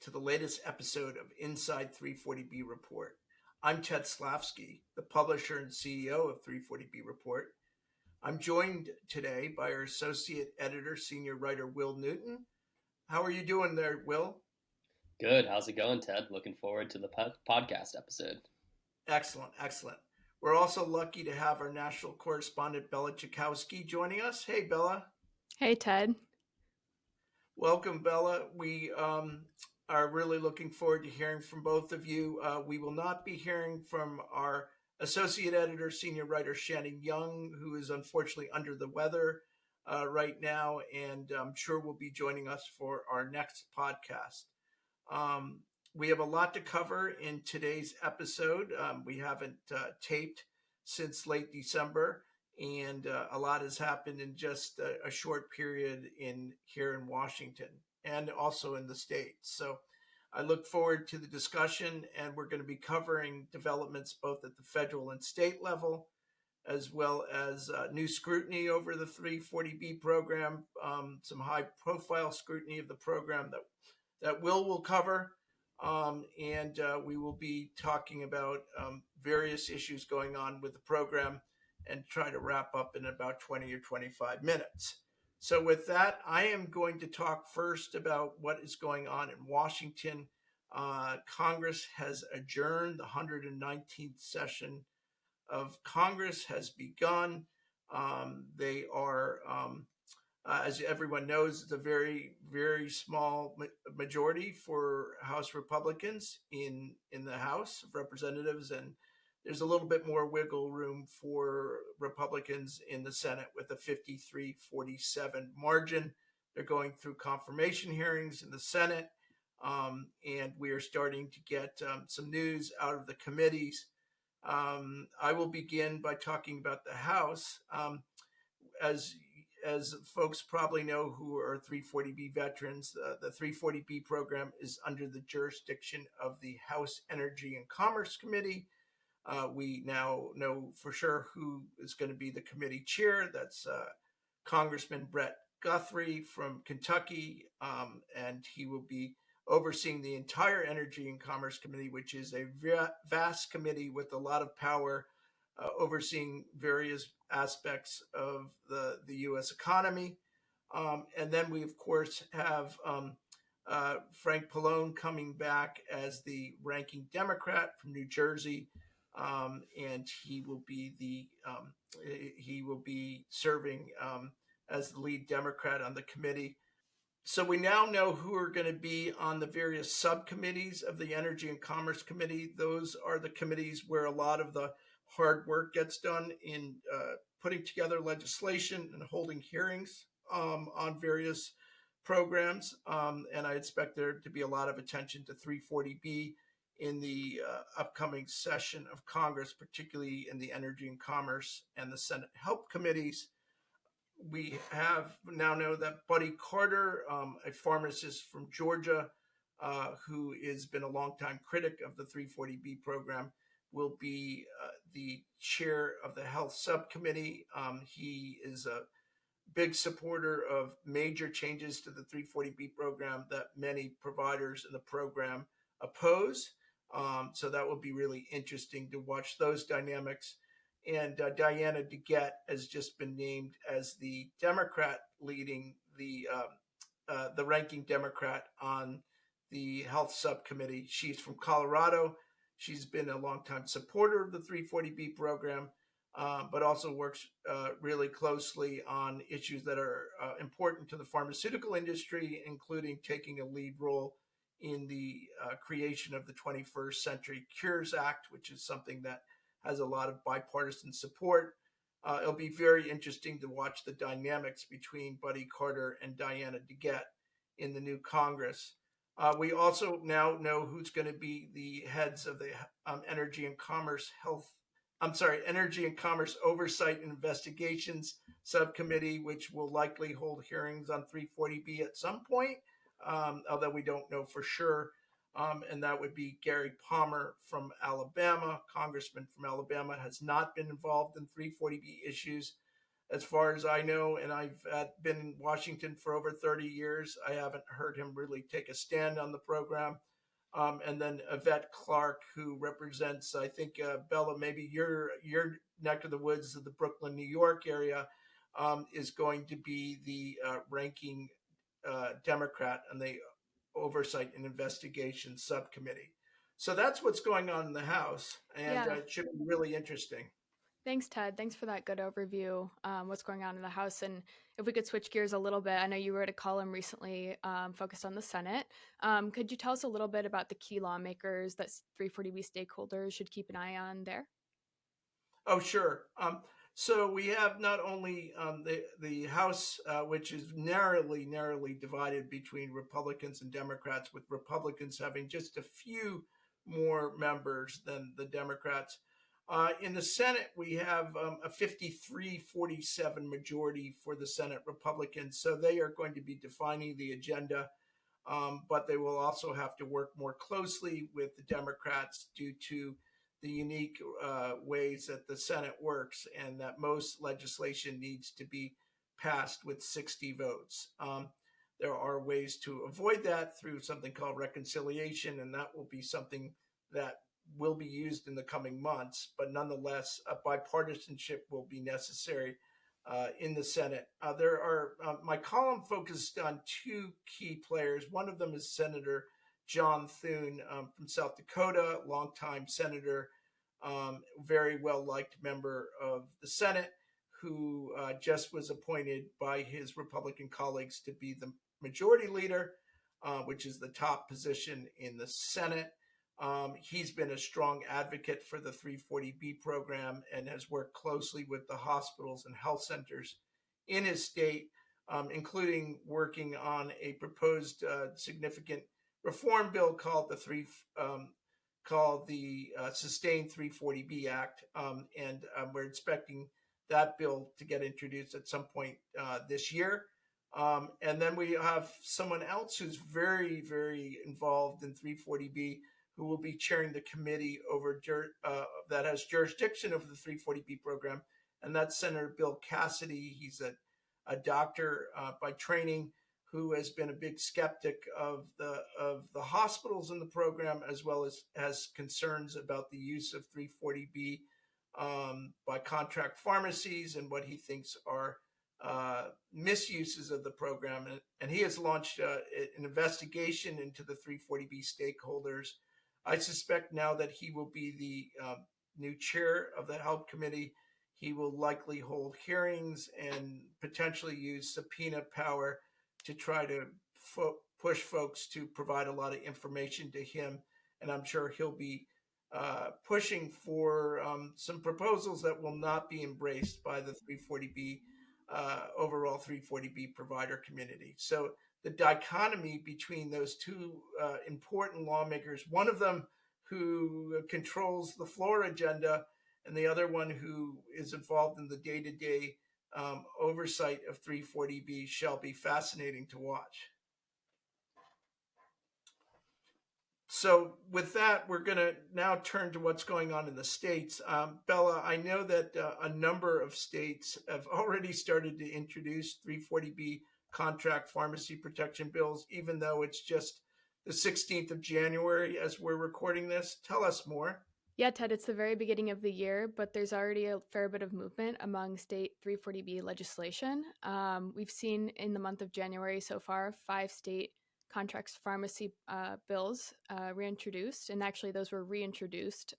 to the latest episode of Inside 340B Report. I'm Ted Slafsky, the publisher and CEO of 340B Report. I'm joined today by our associate editor, senior writer, Will Newton. How are you doing there, Will? Good. How's it going, Ted? Looking forward to the podcast episode. Excellent. We're also lucky to have our national correspondent, Bella Czajkowski, joining us. Hey, Bella. Hey, Ted. Welcome, Bella. We are really looking forward to hearing from both of you. We will not be hearing from our associate editor, senior writer, Shannon Young, who is unfortunately under the weather right now, and I'm sure will be joining us for our next podcast. We have a lot to cover in today's episode. We haven't taped since late December, and a lot has happened in just a short period here in Washington and also in the States. So I look forward to the discussion, and we're going to be covering developments both at the federal and state level, as well as new scrutiny over the 340B program, some high-profile scrutiny of the program that will cover, and we will be talking about various issues going on with the program and try to wrap up in about 20 or 25 minutes. So with that, I am going to talk first about what is going on in Washington. Congress has adjourned. The 119th session of Congress has begun. They are, as everyone knows, it's a very, very small majority for House Republicans in the House of Representatives, and there's a little bit more wiggle room for Republicans in the Senate with a 53-47 margin. They're going through confirmation hearings in the Senate, and we are starting to get some news out of the committees. I will begin by talking about the House. As folks probably know who are 340B veterans, the 340B program is under the jurisdiction of the House Energy and Commerce Committee. We now know for sure who is going to be the committee chair. That's Congressman Brett Guthrie from Kentucky, and he will be overseeing the entire Energy and Commerce Committee, which is a vast committee with a lot of power, overseeing various aspects of the U.S. economy. And then we, of course, have Frank Pallone coming back as the ranking Democrat from New Jersey. And he will be serving as the lead Democrat on the committee. So we now know who are going to be on the various subcommittees of the Energy and Commerce Committee. Those are the committees where a lot of the hard work gets done in putting together legislation and holding hearings on various programs. And I expect there to be a lot of attention to 340B in the upcoming session of Congress, particularly in the Energy and Commerce and the Senate Help Committees. We have now know that Buddy Carter, a pharmacist from Georgia, who has been a longtime critic of the 340B program, will be the chair of the Health Subcommittee. He is a big supporter of major changes to the 340B program that many providers in the program oppose. So that will be really interesting to watch those dynamics. And Diana DeGette has just been named as the Democrat leading the ranking Democrat on the Health Subcommittee. She's from Colorado. She's been a longtime supporter of the 340B program, but also works really closely on issues that are important to the pharmaceutical industry, including taking a lead role in the creation of the 21st Century Cures Act, which is something that has a lot of bipartisan support. It'll be very interesting to watch the dynamics between Buddy Carter and Diana DeGette in the new Congress. We also now know who's going to be the heads of the Energy and Commerce Oversight and Investigations Subcommittee, which will likely hold hearings on 340B at some point, although we don't know for sure. And that would be Gary Palmer from Alabama. Congressman from Alabama has not been involved in 340B issues as far as I know, and I've been in Washington for over 30 years, I haven't heard him really take a stand on the program. And then Yvette Clarke, who represents, I think, Bella, maybe your neck of the woods of the Brooklyn, New York area, is going to be the ranking Democrat on the Oversight and Investigation Subcommittee. So that's what's going on in the House, and Yeah. it should be really interesting. Thanks, Ted. Thanks for that good overview. What's going on in the House, and if we could switch gears a little bit, I know you wrote a column recently focused on the Senate. Could you tell us a little bit about the key lawmakers that 340B stakeholders should keep an eye on there? Oh, sure. So we have not only the House, which is narrowly divided between Republicans and Democrats, with Republicans having just a few more members than the Democrats. In the Senate, we have a 53-47 majority for the Senate Republicans. So they are going to be defining the agenda, but they will also have to work more closely with the Democrats due to the unique ways that the Senate works, and that most legislation needs to be passed with 60 votes. There are ways to avoid that through something called reconciliation, and that will be something that will be used in the coming months. But nonetheless, bipartisanship will be necessary in the Senate. My column focused on two key players. One of them is Senator John Thune from South Dakota, longtime senator, very well-liked member of the Senate, who just was appointed by his Republican colleagues to be the majority leader, which is the top position in the Senate. He's been a strong advocate for the 340B program and has worked closely with the hospitals and health centers in his state, including working on a proposed significant reform bill called the Sustained 340B Act, and we're expecting that bill to get introduced at some point this year. And then we have someone else who's very involved in 340B, who will be chairing the committee over that has jurisdiction over the 340B program, and that's Senator Bill Cassidy. He's a doctor by training, who has been a big skeptic of the hospitals in the program, as well as has concerns about the use of 340B by contract pharmacies and what he thinks are misuses of the program. And he has launched an investigation into the 340B stakeholders. I suspect now that he will be the new chair of the Health Committee, he will likely hold hearings and potentially use subpoena power to try to push folks to provide a lot of information to him. And I'm sure he'll be pushing for some proposals that will not be embraced by the 340B, overall 340B provider community. So the dichotomy between those two important lawmakers, one of them who controls the floor agenda and the other one who is involved in the day-to-day oversight of 340B, shall be fascinating to watch. So with that, we're going to now turn to what's going on in the states. Bella, I know that a number of states have already started to introduce 340B contract pharmacy protection bills, even though it's just the 16th of January as we're recording this. Tell us more. Yeah, Ted, it's the very beginning of the year, but there's already a fair bit of movement among state 340B legislation. We've seen in the month of January so far 5 state contracts pharmacy bills reintroduced, and actually those were reintroduced.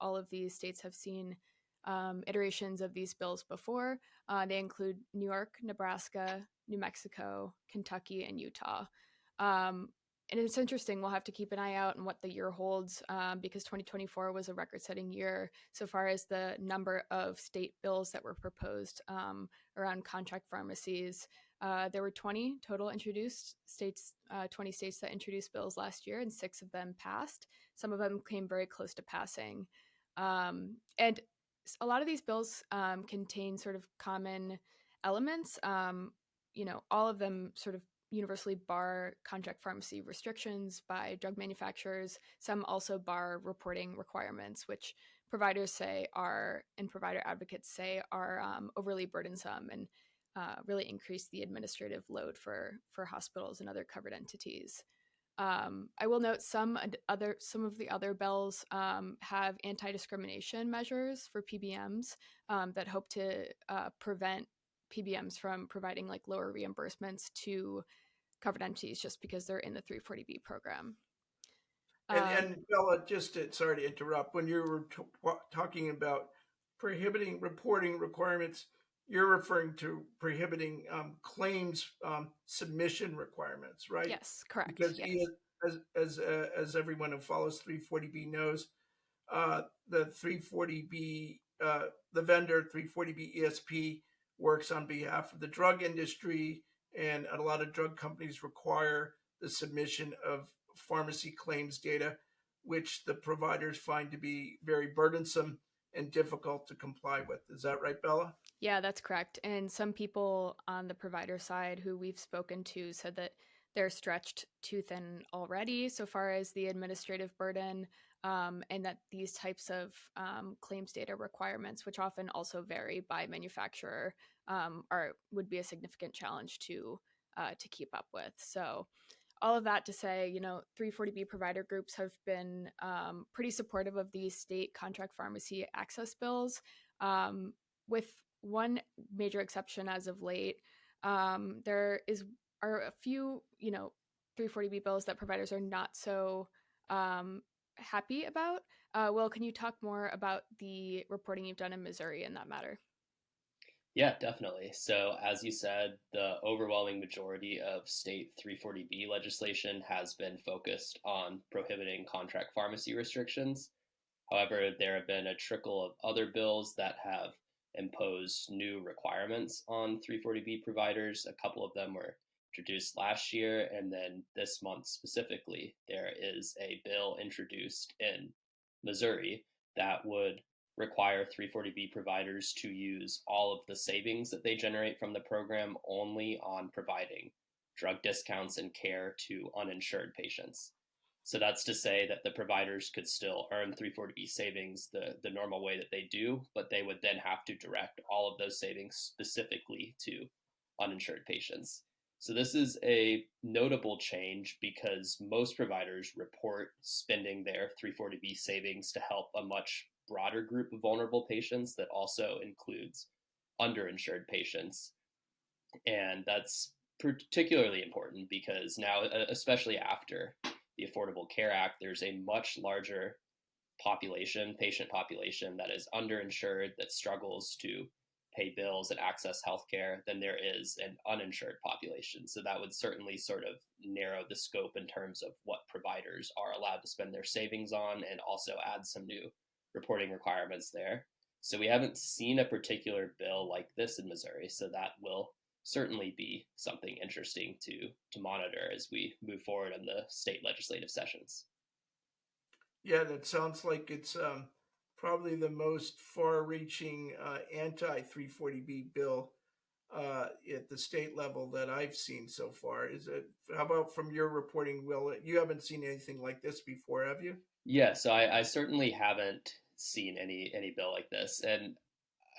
All of these states have seen iterations of these bills before. They include New York, Nebraska, New Mexico, Kentucky, and Utah. And it's interesting. We'll have to keep an eye out on what the year holds because 2024 was a record-setting year so far as the number of state bills that were proposed around contract pharmacies. There were 20 total introduced states, 20 states that introduced bills last year, and 6 of them passed. Some of them came very close to passing. And a lot of these bills contain sort of common elements. All of them sort of universally bar contract pharmacy restrictions by drug manufacturers. Some also bar reporting requirements, which providers say are, and provider advocates say are overly burdensome and really increase the administrative load for hospitals and other covered entities. I will note some of the other bills have anti-discrimination measures for PBMs that hope to prevent PBMs from providing like lower reimbursements to covered entities just because they're in the 340B program. And Bella, sorry to interrupt, when you were talking about prohibiting reporting requirements, you're referring to prohibiting claims submission requirements, right? Yes, correct. Because yes. as everyone who follows 340B knows, the 340B the vendor 340B ESP works on behalf of the drug industry, and a lot of drug companies require the submission of pharmacy claims data, which the providers find to be very burdensome and difficult to comply with. Is that right, Bella? Yeah, that's correct. And some people on the provider side who we've spoken to said that they're stretched too thin already so far as the administrative burden, and that these types of claims data requirements, which often also vary by manufacturer, would be a significant challenge to keep up with. So all of that to say, 340B provider groups have been pretty supportive of these state contract pharmacy access bills, with one major exception as of late. Are a few, 340B bills that providers are not so happy about. Will, can you talk more about the reporting you've done in Missouri in that matter? Yeah, definitely. So, as you said, the overwhelming majority of state 340B legislation has been focused on prohibiting contract pharmacy restrictions. However, there have been a trickle of other bills that have imposed new requirements on 340B providers. A couple of them were introduced last year, and then this month specifically, there is a bill introduced in Missouri that would require 340B providers to use all of the savings that they generate from the program only on providing drug discounts and care to uninsured patients. So that's to say that the providers could still earn 340B savings the normal way that they do, but they would then have to direct all of those savings specifically to uninsured patients. So this is a notable change because most providers report spending their 340B savings to help a much broader group of vulnerable patients that also includes underinsured patients. And that's particularly important because now, especially after the Affordable Care Act, there's a much larger patient population that is underinsured, that struggles to pay bills and access healthcare than there is an uninsured population. So that would certainly sort of narrow the scope in terms of what providers are allowed to spend their savings on, and also add some new reporting requirements there. So we haven't seen a particular bill like this in Missouri, so that will certainly be something interesting to monitor as we move forward in the state legislative sessions. Yeah, that sounds like it's probably the most far-reaching anti-340B bill at the state level that I've seen so far. Is it? How about from your reporting, Will? You haven't seen anything like this before, have you? Yeah, so I certainly haven't seen any bill like this, and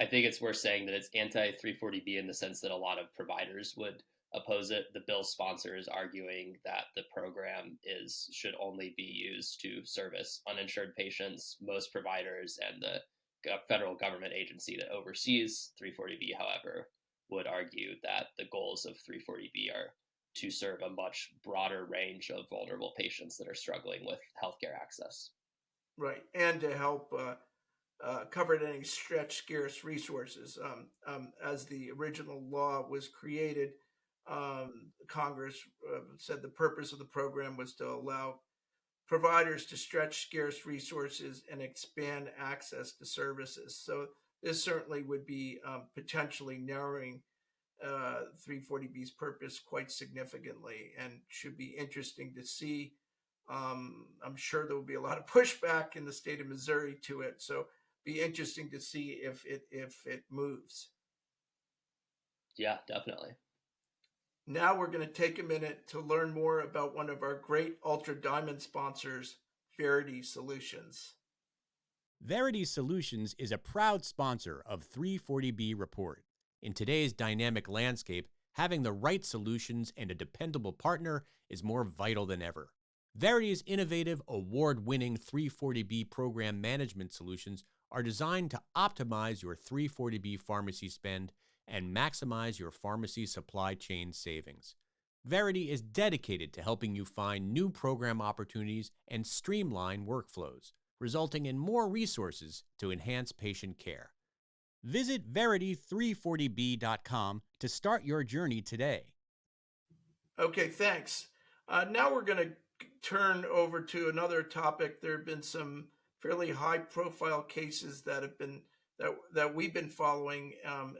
I think it's worth saying that it's anti 340B in the sense that a lot of providers would oppose it. The bill sponsor is arguing that the program should only be used to service uninsured patients. Most providers and the federal government agency that oversees 340B, however, would argue that the goals of 340B are to serve a much broader range of vulnerable patients that are struggling with healthcare access. Right, and to help cover any stretched scarce resources. As the original law was created, Congress said the purpose of the program was to allow providers to stretch scarce resources and expand access to services. So this certainly would be potentially narrowing 340B's purpose quite significantly, and should be interesting to see. I'm sure there will be a lot of pushback in the state of Missouri to it, so be interesting to see if it moves. Yeah, definitely. Now we're going to take a minute to learn more about one of our great Ultra Diamond sponsors, Verity Solutions. Verity Solutions is a proud sponsor of 340B Report. In today's dynamic landscape, having the right solutions and a dependable partner is more vital than ever. Verity's innovative, award-winning 340B program management solutions are designed to optimize your 340B pharmacy spend and maximize your pharmacy supply chain savings. Verity is dedicated to helping you find new program opportunities and streamline workflows, resulting in more resources to enhance patient care. Visit Verity340B.com to start your journey today. Okay, thanks. Now we're going to turn over to another topic. There have been some fairly high-profile cases that have been that we've been following,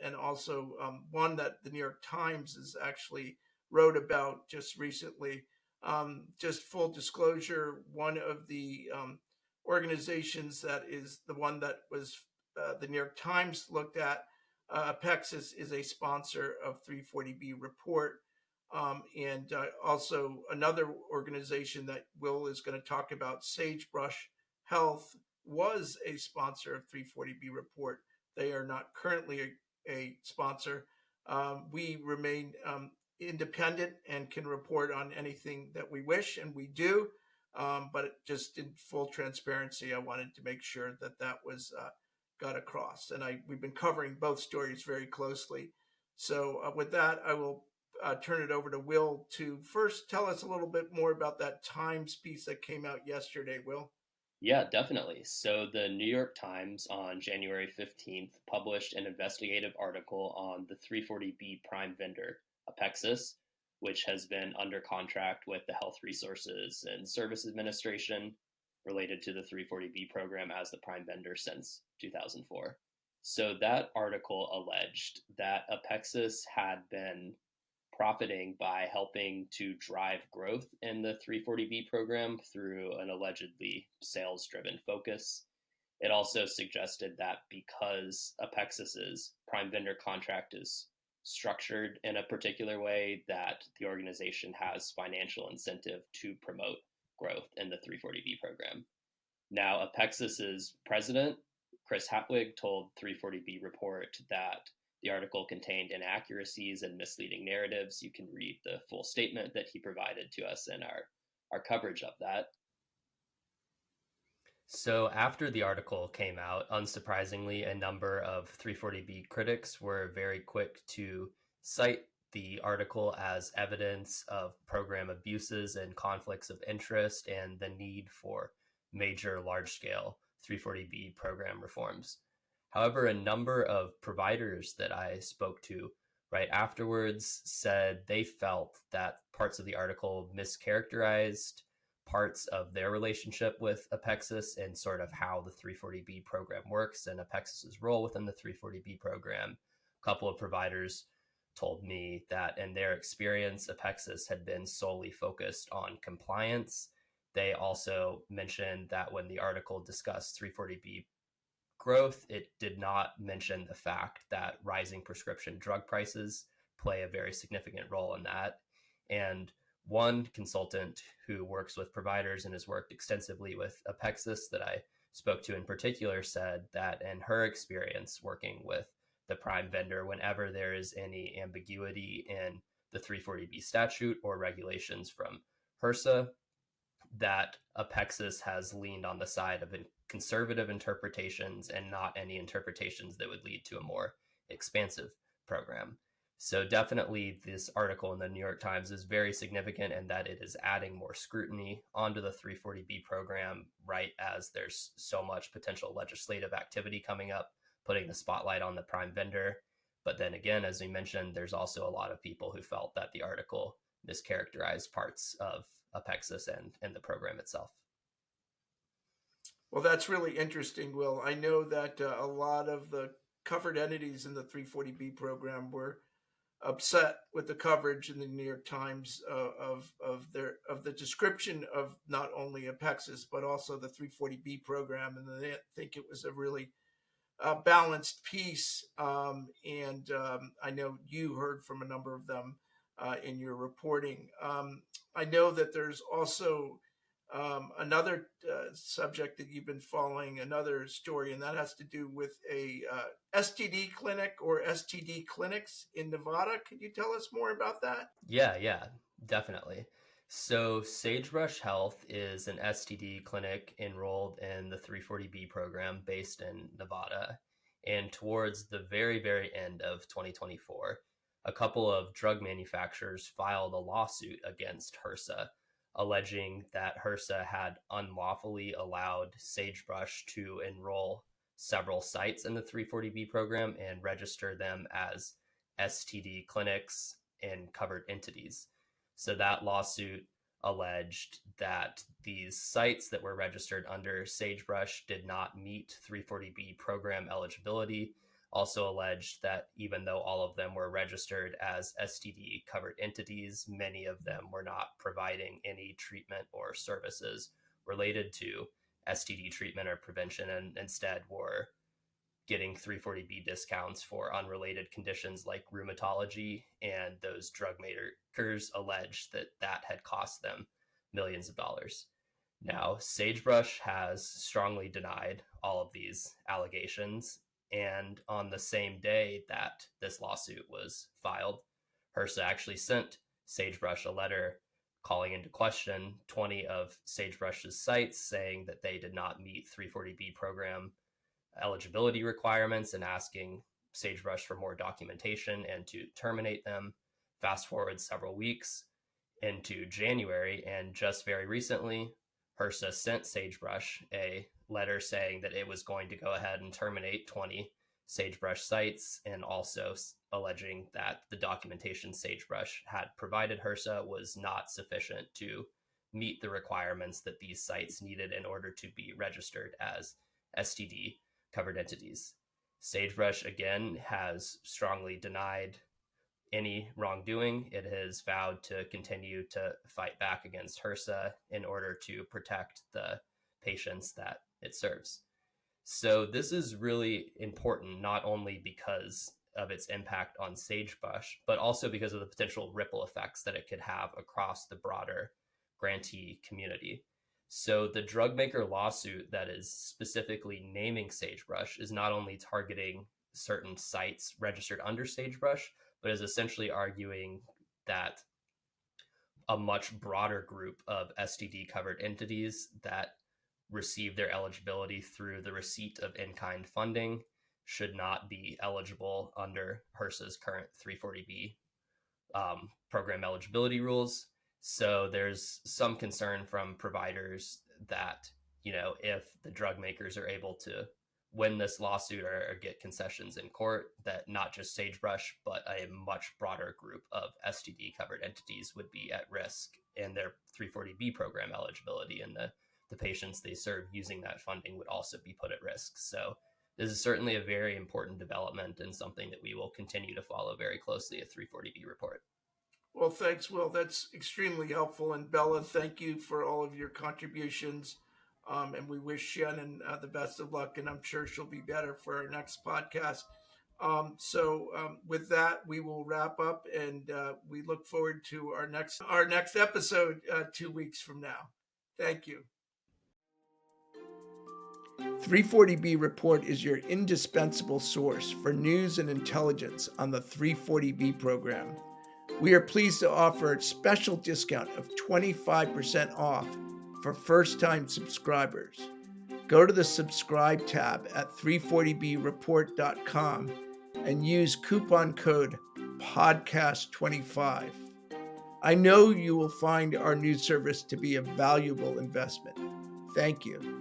and also one that the New York Times has actually wrote about just recently. Just full disclosure, one of the organizations that is the one that was the New York Times looked at, Apexus, is a sponsor of 340B Report. And also another organization that Will is going to talk about, Sagebrush Health, was a sponsor of 340B Report. They are not currently a sponsor. We remain independent and can report on anything that we wish, and we do. But just in full transparency, I wanted to make sure that that was got across. And we've been covering both stories very closely. So with that, I will turn it over to Will to first tell us a little bit more about that Times piece that came out yesterday. Will? Yeah, definitely. So the New York Times on January 15th published an investigative article on the 340B prime vendor, Apexus, which has been under contract with the Health Resources and Service Administration related to the 340B program as the prime vendor since 2004. So that article alleged that Apexus had been profiting by helping to drive growth in the 340B program through an allegedly sales-driven focus. It also suggested that because Apexus's prime vendor contract is structured in a particular way, that the organization has financial incentive to promote growth in the 340B program. Now, Apexus's president, Chris Hatwig, told 340B Report that the article contained inaccuracies and misleading narratives. You can read the full statement that he provided to us in our coverage of that. So after the article came out, unsurprisingly, a number of 340B critics were very quick to cite the article as evidence of program abuses and conflicts of interest and the need for major large-scale 340B program reforms. However, a number of providers that I spoke to right afterwards said they felt that parts of the article mischaracterized parts of their relationship with Apexus and sort of how the 340B program works and Apexus's role within the 340B program. A couple of providers told me that in their experience, Apexus had been solely focused on compliance. They also mentioned that when the article discussed 340B growth, it did not mention the fact that rising prescription drug prices play a very significant role in that. And one consultant who works with providers and has worked extensively with Apexus that I spoke to in particular said that in her experience working with the prime vendor, whenever there is any ambiguity in the 340B statute or regulations from HRSA, that Apexus has leaned on the side of conservative interpretations and not any interpretations that would lead to a more expansive program. So definitely this article in the New York Times is very significant in that it is adding more scrutiny onto the 340B program right as there's so much potential legislative activity coming up, putting the spotlight on the prime vendor. But then again, as we mentioned, there's also a lot of people who felt that the article mischaracterized parts of Apexus and the program itself. Well, that's really interesting, Will. I know that a lot of the covered entities in the 340B program were upset with the coverage in the New York Times of the description of not only Apexus but also the 340B program, and they think it was a really balanced piece. And I know you heard from a number of them in your reporting. I know that there's also Another subject that you've been following, another story, and that has to do with a STD clinic or STD clinics in Nevada. Can you tell us more about that? Yeah, definitely. So, Sagebrush Health is an STD clinic enrolled in the 340B program based in Nevada. And towards the very, very end of 2024, a couple of drug manufacturers filed a lawsuit against HRSA, alleging that HRSA had unlawfully allowed Sagebrush to enroll several sites in the 340B program and register them as STD clinics and covered entities. So that lawsuit alleged that these sites that were registered under Sagebrush did not meet 340B program eligibility. Also alleged that even though all of them were registered as STD covered entities, many of them were not providing any treatment or services related to STD treatment or prevention, and instead were getting 340B discounts for unrelated conditions like rheumatology, and those drug makers alleged that that had cost them millions of dollars. Now, Sagebrush has strongly denied all of these allegations, and on the same day that this lawsuit was filed, HRSA actually sent Sagebrush a letter calling into question 20 of Sagebrush's sites, saying that they did not meet 340B program eligibility requirements and asking Sagebrush for more documentation and to terminate them. Fast forward several weeks into January, and just very recently, HRSA sent Sagebrush a letter saying that it was going to go ahead and terminate 20 Sagebrush sites, and also alleging that the documentation Sagebrush had provided HRSA was not sufficient to meet the requirements that these sites needed in order to be registered as STD covered entities. Sagebrush, again, has strongly denied any wrongdoing. It has vowed to continue to fight back against HRSA in order to protect the patients that it serves. So this is really important, not only because of its impact on Sagebrush, but also because of the potential ripple effects that it could have across the broader grantee community. So the drug maker lawsuit that is specifically naming Sagebrush is not only targeting certain sites registered under Sagebrush, but is essentially arguing that a much broader group of STD covered entities that receive their eligibility through the receipt of in-kind funding should not be eligible under HRSA's current 340B program eligibility rules. So there's some concern from providers that, if the drug makers are able to win this lawsuit or get concessions in court, that not just Sagebrush, but a much broader group of STD covered entities would be at risk in their 340B program eligibility, and the patients they serve using that funding would also be put at risk. So this is certainly a very important development and something that we will continue to follow very closely at 340B Report. Well, thanks, Will. That's extremely helpful. And Bella, thank you for all of your contributions. And we wish Shannon the best of luck, and I'm sure she'll be better for our next podcast. With that, we will wrap up, and we look forward to our next episode 2 weeks from now. Thank you. 340B Report is your indispensable source for news and intelligence on the 340B program. We are pleased to offer a special discount of 25% off for first-time subscribers. Go to the subscribe tab at 340breport.com and use coupon code podcast25. I know you will find our news service to be a valuable investment. Thank you.